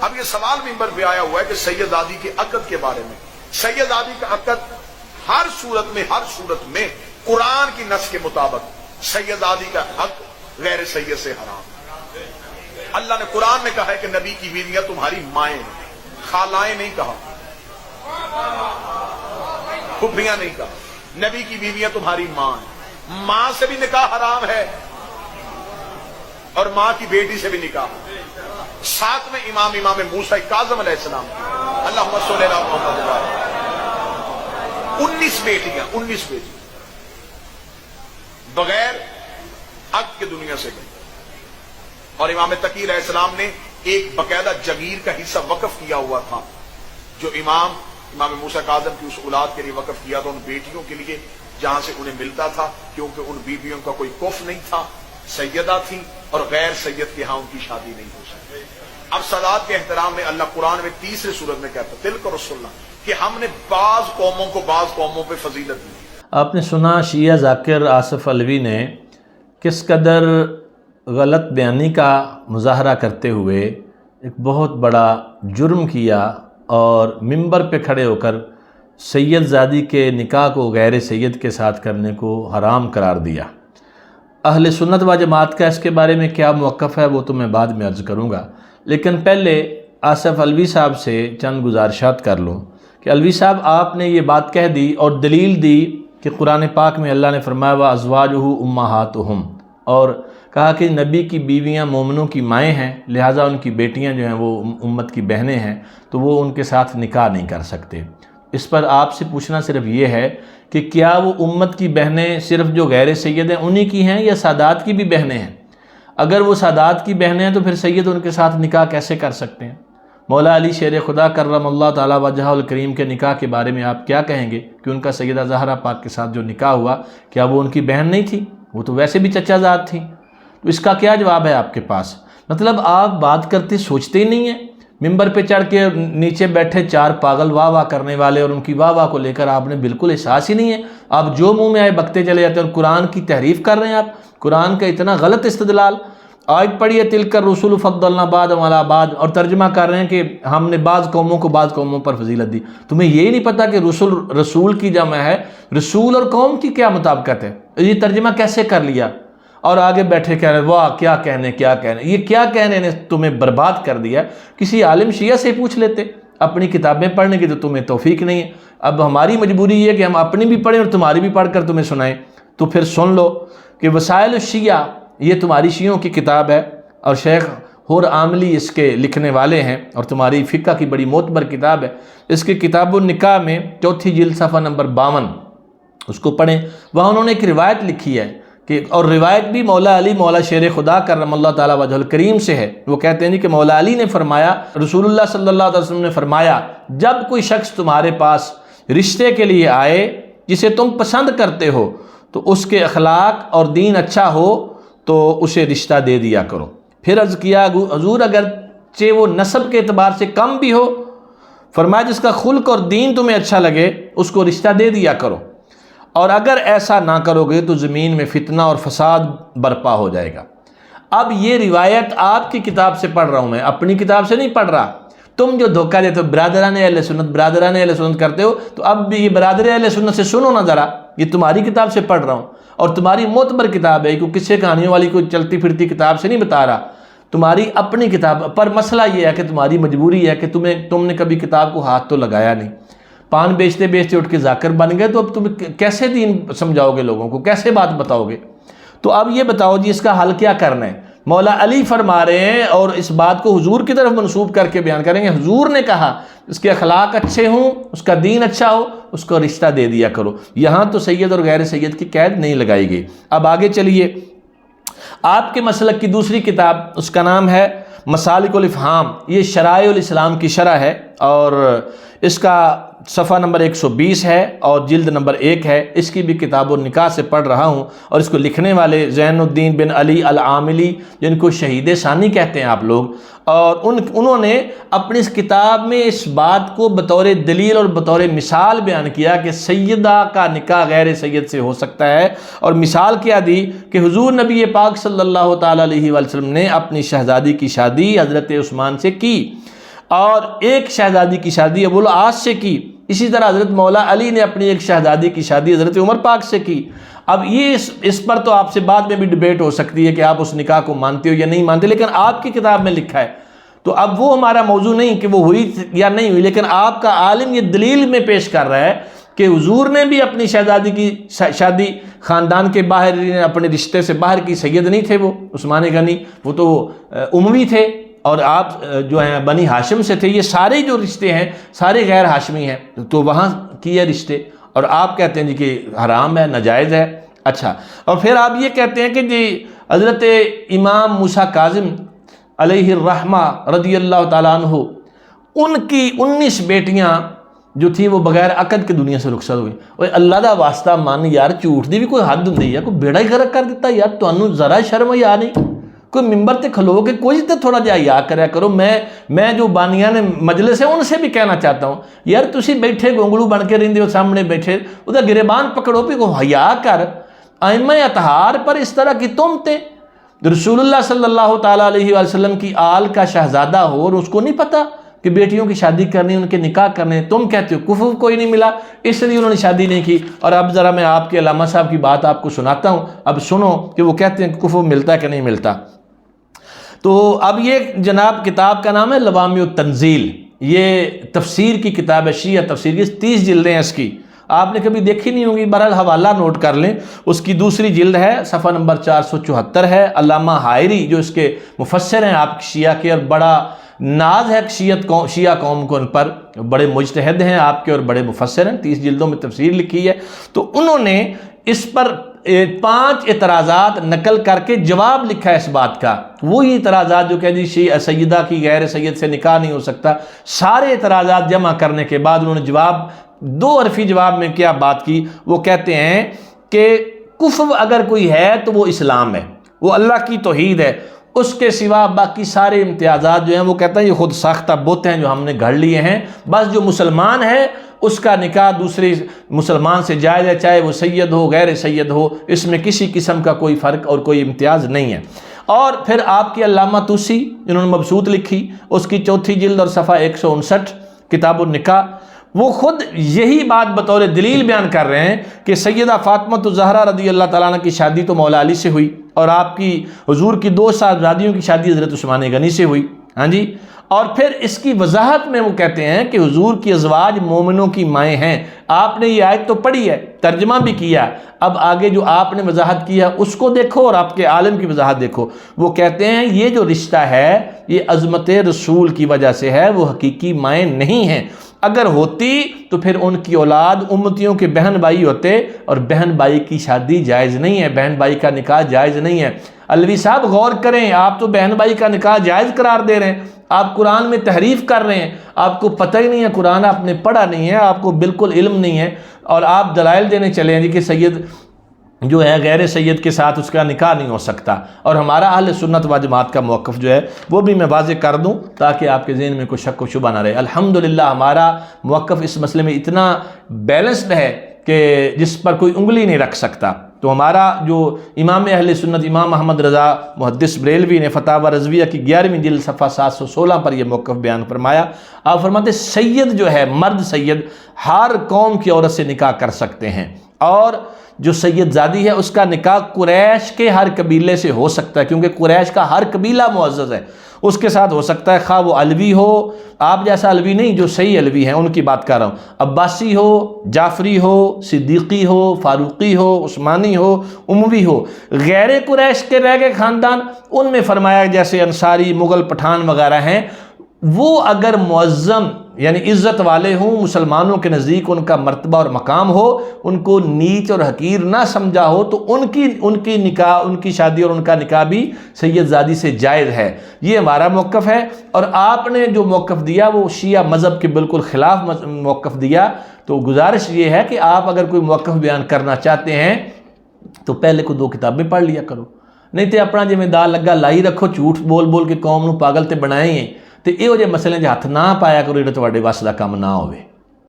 اب یہ سوال منبر پہ آیا ہوا ہے کہ سیدادی کے عقد کے بارے میں. سیدادی کا عقد ہر صورت میں قرآن کی نص کے مطابق سیدادی کا حق غیر سید سے حرام. اللہ نے قرآن میں کہا ہے کہ نبی کی بیویاں تمہاری مائیں ہیں، خالائیں نہیں کہا، پھپھیاں نہیں کہا، نبی کی بیویاں تمہاری ماں ہیں. ماں سے بھی نکاح حرام ہے اور ماں کی بیٹی سے بھی نکاح. ساتھ میں امام موسیٰ کاظم علیہ السلام، اللہم صلی علی محمد، 19 بیٹیاں بغیر حق کے دنیا سے گئی. اور امام تقی علیہ السلام نے ایک باقاعدہ جگیر کا حصہ وقف کیا ہوا تھا جو امام موسیٰ کاظم کی اس اولاد کے لیے وقف کیا تھا ان بیٹیوں کے لیے جہاں سے انہیں ملتا تھا، کیونکہ ان بیویوں کا کوئی کف نہیں تھا، سیدہ تھی اور غیر سید کے ہاں ان کی شادی نہیں ہو سکتی. اب سادات کے احترام میں اللہ قرآن میں تیسرے سورت میں کہتا تلک رسولنا کہ ہم نے بعض قوموں کو بعض قوموں پہ فضیلت دی. آپ نے سنا شیعہ ذاکر آصف علوی نے کس قدر غلط بیانی کا مظاہرہ کرتے ہوئے ایک بہت بڑا جرم کیا اور منبر پہ کھڑے ہو کر سید زادی کے نکاح کو غیر سید کے ساتھ کرنے کو حرام قرار دیا. اہل سنت و جماعت کا اس کے بارے میں کیا موقف ہے وہ تو میں بعد میں عرض کروں گا، لیکن پہلے آصف علوی صاحب سے چند گزارشات کر لوں کہ علوی صاحب آپ نے یہ بات کہہ دی اور دلیل دی کہ قرآن پاک میں اللہ نے فرمایا وَأَزْوَاجُهُ أُمَّهَاتُهُمْ، اور کہا کہ نبی کی بیویاں مومنوں کی مائیں ہیں، لہٰذا ان کی بیٹیاں جو ہیں وہ امت کی بہنیں ہیں تو وہ ان کے ساتھ نکاح نہیں کر سکتے. اس پر آپ سے پوچھنا صرف یہ ہے کہ کیا وہ امت کی بہنیں صرف جو غیر سید ہیں انہی کی ہیں یا سادات کی بھی بہنیں ہیں؟ اگر وہ سادات کی بہنیں ہیں تو پھر سید ان کے ساتھ نکاح کیسے کر سکتے ہیں؟ مولا علی شیر خدا کرم اللہ تعالیٰ وجہہ الکریم کے نکاح کے بارے میں آپ کیا کہیں گے کہ ان کا سیدہ زہرا پاک کے ساتھ جو نکاح ہوا کیا وہ ان کی بہن نہیں تھی؟ وہ تو ویسے بھی چچا زاد تھیں. تو اس کا کیا جواب ہے آپ کے پاس؟ مطلب آپ بات کرتے سوچتے ہی نہیں ہیں. ممبر پہ چڑھ کے نیچے بیٹھے چار پاگل واہ واہ کرنے والے اور ان کی واہ واہ کو لے کر آپ نے بالکل احساس ہی نہیں ہے. آپ جو منہ میں آئے بکتے چلے جاتے ہیں اور قرآن کی تحریف کر رہے ہیں. آپ قرآن کا اتنا غلط استدلال. آیت پڑھیے تلک الرسول فضلنا بعضهم علی بعض اور ترجمہ کر رہے ہیں کہ ہم نے بعض قوموں کو بعض قوموں پر فضیلت دی. تمہیں یہ نہیں پتہ کہ رسول کی جمع ہے، رسول اور قوم کی کیا مطابقت ہے؟ یہ ترجمہ کیسے کر لیا؟ اور آگے بیٹھے کہہ رہے ہیں واہ کیا کہنے. یہ کیا کہنے نے تمہیں برباد کر دیا. کسی عالم شیعہ سے پوچھ لیتے. اپنی کتابیں پڑھنے کی تو تمہیں توفیق نہیں ہے. اب ہماری مجبوری یہ ہے کہ ہم اپنی بھی پڑھیں اور تمہاری بھی پڑھ کر تمہیں سنائیں. تو پھر سن لو کہ وسائل الشیعہ یہ تمہاری شیعوں کی کتاب ہے اور شیخ حور عاملی اس کے لکھنے والے ہیں اور تمہاری فقہ کی بڑی معتبر کتاب ہے. اس کے کتاب النکاح میں 4 جلد صفحہ نمبر 52 اس کو پڑھیں. وہاں انہوں نے ایک روایت لکھی ہے کہ اور روایت بھی مولا علی مولا شیر خدا کرم اللہ تعالیٰ وجہ الکریم سے ہے. وہ کہتے ہیں کہ مولا علی نے فرمایا، رسول اللہ صلی اللہ علیہ وسلم نے فرمایا، جب کوئی شخص تمہارے پاس رشتے کے لیے آئے جسے تم پسند کرتے ہو تو اس کے اخلاق اور دین اچھا ہو تو اسے رشتہ دے دیا کرو. پھر عرض کیا حضور اگرچہ وہ نسب کے اعتبار سے کم بھی ہو، فرمایا جس کا خلق اور دین تمہیں اچھا لگے اس کو رشتہ دے دیا کرو، اور اگر ایسا نہ کرو گے تو زمین میں فتنہ اور فساد برپا ہو جائے گا. اب یہ روایت آپ کی کتاب سے پڑھ رہا ہوں میں، اپنی کتاب سے نہیں پڑھ رہا. تم جو دھوکہ دیتے ہو برادران اہل سنت کرتے ہو، تو اب بھی یہ برادر اہل سنت سے سنو نا ذرا. یہ تمہاری کتاب سے پڑھ رہا ہوں اور تمہاری معتبر کتاب ہے، کوئی قصے کہانیوں والی کوئی چلتی پھرتی کتاب سے نہیں بتا رہا. تمہاری اپنی کتاب پر. مسئلہ یہ ہے کہ تمہاری مجبوری ہے کہ تم نے کبھی کتاب کو ہاتھ تو لگایا نہیں. پان بیچتے بیچتے اٹھ کے ذاکر بن گئے، تو اب تم کیسے دین سمجھاؤ گے لوگوں کو، کیسے بات بتاؤ گے؟ تو اب یہ بتاؤ جی اس کا حل کیا کرنا ہے؟ مولا علی فرما رہے ہیں اور اس بات کو حضور کی طرف منسوب کر کے بیان کریں گے. حضور نے کہا اس کے اخلاق اچھے ہوں، اس کا دین اچھا ہو، اس کو رشتہ دے دیا کرو. یہاں تو سید اور غیر سید کی قید نہیں لگائی گئی. اب آگے چلیے. آپ کے مسلک کی دوسری کتاب اس کا نام ہے مسالک الافہام. یہ شرائع الاسلام کی شرح ہے اور اس کا صفحہ نمبر 120 ہے اور جلد نمبر 1 ہے. اس کی بھی کتاب النکاح سے پڑھ رہا ہوں اور اس کو لکھنے والے زین الدین بن علی العاملی، جن کو شہید ثانی کہتے ہیں آپ لوگ، اور انہوں نے اپنی اس کتاب میں اس بات کو بطور دلیل اور بطور مثال بیان کیا کہ سیدہ کا نکاح غیر سید سے ہو سکتا ہے. اور مثال کیا دی کہ حضور نبی پاک صلی اللہ تعالیٰ علیہ وسلم نے اپنی شہزادی کی شادی حضرت عثمان سے کی. اور ایک شہزادی کی شادی ابو العاص سے کی، اسی طرح حضرت مولا علی نے اپنی ایک شہزادی کی شادی حضرت عمر پاک سے کی۔ اب یہ اس پر تو آپ سے بعد میں بھی ڈیبیٹ ہو سکتی ہے کہ آپ اس نکاح کو مانتے ہو یا نہیں مانتے، لیکن آپ کی کتاب میں لکھا ہے، تو اب وہ ہمارا موضوع نہیں کہ وہ ہوئی یا نہیں ہوئی، لیکن آپ کا عالم یہ دلیل میں پیش کر رہا ہے کہ حضور نے بھی اپنی شہزادی کی شادی خاندان کے باہر، اپنے رشتے سے باہر کی، سید نہیں تھے وہ عثمان غنی، وہ تو اموی تھے، اور آپ جو ہیں بنی ہاشم سے تھے۔ یہ سارے جو رشتے ہیں سارے غیر ہاشمی ہیں، تو وہاں کیے رشتے، اور آپ کہتے ہیں جی کہ حرام ہے، ناجائز ہے۔ اچھا، اور پھر آپ یہ کہتے ہیں کہ جی حضرت امام موسیٰ کاظم علیہ الرحمہ رضی اللہ تعالیٰ عنہ، ان کی 19 بیٹیاں جو تھیں وہ بغیر عقد کے دنیا سے رخصت ہوئی۔ اوے اللہ دا واسطہ مان یار، جھوٹ دی بھی کوئی حد ہوندی ہے، کوئی بیڑا ہی غرق کر دیتا یار، تانوں ذرا شرم یا نہیں؟ کوئی ممبر تے کھلو کے کوئی تے تھوڑا جہا حیا کریا کرو۔ میں جو بانیان مجلس ہے ان سے بھی کہنا چاہتا ہوں یار، تسی بیٹھے گونگلو بن کے رہندے ہو سامنے بیٹھے، وہ گریبان پکڑو بھی کو حیا کر۔ ائمہ اطہار پر اس طرح کی تہمتیں، رسول اللہ صلی اللہ تعالیٰ علیہ وسلم کی آل کا شہزادہ ہو اور اس کو نہیں پتہ کہ بیٹیوں کی شادی کرنی، ان کے نکاح کرنے، تم کہتے ہو کفو کوئی نہیں ملا اس لیے انہوں نے شادی نہیں کی۔ اور اب ذرا میں آپ کے علامہ صاحب کی بات آپ کو سناتا ہوں، اب سنو کہ وہ کہتے ہیں کہ کفو ملتا ہے کہ نہیں ملتا۔ تو اب یہ جناب کتاب کا نام ہے لوامع التنزیل، یہ تفسیر کی کتاب ہے، شیعہ تفسیر کی 30 جلدیں ہیں اس کی، آپ نے کبھی دیکھی نہیں ہوگی، بہرحال حوالہ نوٹ کر لیں۔ اس کی دوسری جلد ہے، صفحہ نمبر 474 ہے۔ علامہ حائری جو اس کے مفسر ہیں آپ شیعہ کے، اور بڑا ناز ہے شیعہ قوم کو ان پر، بڑے مجتہد ہیں آپ کے اور بڑے مفسر ہیں، 30 جلدوں میں تفسیر لکھی ہے۔ تو انہوں نے اس پر 5 اعتراضات نقل کر کے جواب لکھا ہے اس بات کا، وہی اعتراضات جو کہ جی سیدہ کی غیر سید سے نکاح نہیں ہو سکتا، سارے اعتراضات جمع کرنے کے بعد انہوں نے جواب 2 حرفی جواب میں کیا بات کی، وہ کہتے ہیں کہ کفر اگر کوئی ہے تو وہ اسلام ہے، وہ اللہ کی توحید ہے، اس کے سوا باقی سارے امتیازات جو ہیں وہ کہتا ہے یہ خود ساختہ بت ہیں جو ہم نے گھڑ لیے ہیں، بس جو مسلمان ہے اس کا نکاح دوسرے مسلمان سے جائز ہے، چاہے وہ سید ہو غیر سید ہو، اس میں کسی قسم کا کوئی فرق اور کوئی امتیاز نہیں ہے۔ اور پھر آپ کی علامہ طوسی جنہوں نے مبسوط لکھی، اس کی 4 جلد اور صفحہ 159 کتاب النکاح، وہ خود یہی بات بطور دلیل بیان کر رہے ہیں کہ سیدہ فاطمہ الزہرا رضی اللہ تعالیٰ عنہ کی شادی تو مولا علی سے ہوئی، اور آپ کی حضور کی 2 صاحبزادیوں کی شادی حضرت عثمان غنی سے ہوئی، ہاں جی۔ اور پھر اس کی وضاحت میں وہ کہتے ہیں کہ حضور کی ازواج مومنوں کی مائیں ہیں، آپ نے یہ آیت تو پڑھی ہے، ترجمہ بھی کیا، اب آگے جو آپ نے وضاحت کیا اس کو دیکھو اور آپ کے عالم کی وضاحت دیکھو۔ وہ کہتے ہیں یہ جو رشتہ ہے یہ عظمت رسول کی وجہ سے ہے، وہ حقیقی مائیں نہیں ہیں، اگر ہوتی تو پھر ان کی اولاد امتیوں کے بہن بھائی ہوتے، اور بہن بھائی کی شادی جائز نہیں ہے، بہن بھائی کا نکاح جائز نہیں ہے۔ علوی صاحب غور کریں، آپ تو بہن بھائی کا نکاح جائز قرار دے رہے ہیں، آپ قرآن میں تحریف کر رہے ہیں، آپ کو پتہ ہی نہیں ہے قرآن، آپ نے پڑھا نہیں ہے، آپ کو بالکل علم نہیں ہے، اور آپ دلائل دینے چلے ہیں جی کہ سید جو ہے غیر سید کے ساتھ اس کا نکاح نہیں ہو سکتا۔ اور ہمارا اہل سنت و جماعت کا موقف جو ہے وہ بھی میں واضح کر دوں تاکہ آپ کے ذہن میں کوئی شک و شبہ نہ رہے۔ الحمدللہ ہمارا موقف اس مسئلے میں اتنا بیلنسڈ ہے کہ جس پر کوئی انگلی نہیں رکھ سکتا۔ تو ہمارا جو امام اہل سنت امام احمد رضا محدث بریلوی نے فتاوی رضویہ کی 11ویں جلد صفحہ 716 پر یہ موقف بیان فرمایا، آپ فرماتے سید جو ہے، مرد سید ہر قوم کی عورت سے نکاح کر سکتے ہیں، اور جو سید زادی ہے اس کا نکاح قریش کے ہر قبیلے سے ہو سکتا ہے، کیونکہ قریش کا ہر قبیلہ معزز ہے، اس کے ساتھ ہو سکتا ہے، خواہ وہ علوی ہو، آپ جیسا علوی نہیں، جو صحیح علوی ہیں ان کی بات کر رہا ہوں، عباسی ہو، جعفری ہو، صدیقی ہو، فاروقی ہو، عثمانی ہو، اموی ہو، غیر قریش کے رہ گئے خاندان، ان میں فرمایا جیسے انصاری، مغل، پٹھان وغیرہ ہیں، وہ اگر معظم یعنی عزت والے ہوں، مسلمانوں کے نزدیک ان کا مرتبہ اور مقام ہو، ان کو نیچ اور حقیر نہ سمجھا ہو، تو ان کی نکاح، ان کی شادی اور ان کا نکاح بھی سید زادی سے جائز ہے۔ یہ ہمارا موقف ہے، اور آپ نے جو موقف دیا وہ شیعہ مذہب کے بالکل خلاف موقف دیا۔ تو گزارش یہ ہے کہ آپ اگر کوئی موقف بیان کرنا چاہتے ہیں تو پہلے کو 2 کتابیں پڑھ لیا کرو، نہیں تو اپنا جی دا لگا لائی رکھو، جھوٹ بول بول کے قوم نو پاگل تے بنائے ہیں، تو یہ مسئلے ہاتھ نہ پایا کرو جڑے تواڈے وس دا کم نہ ہوئے۔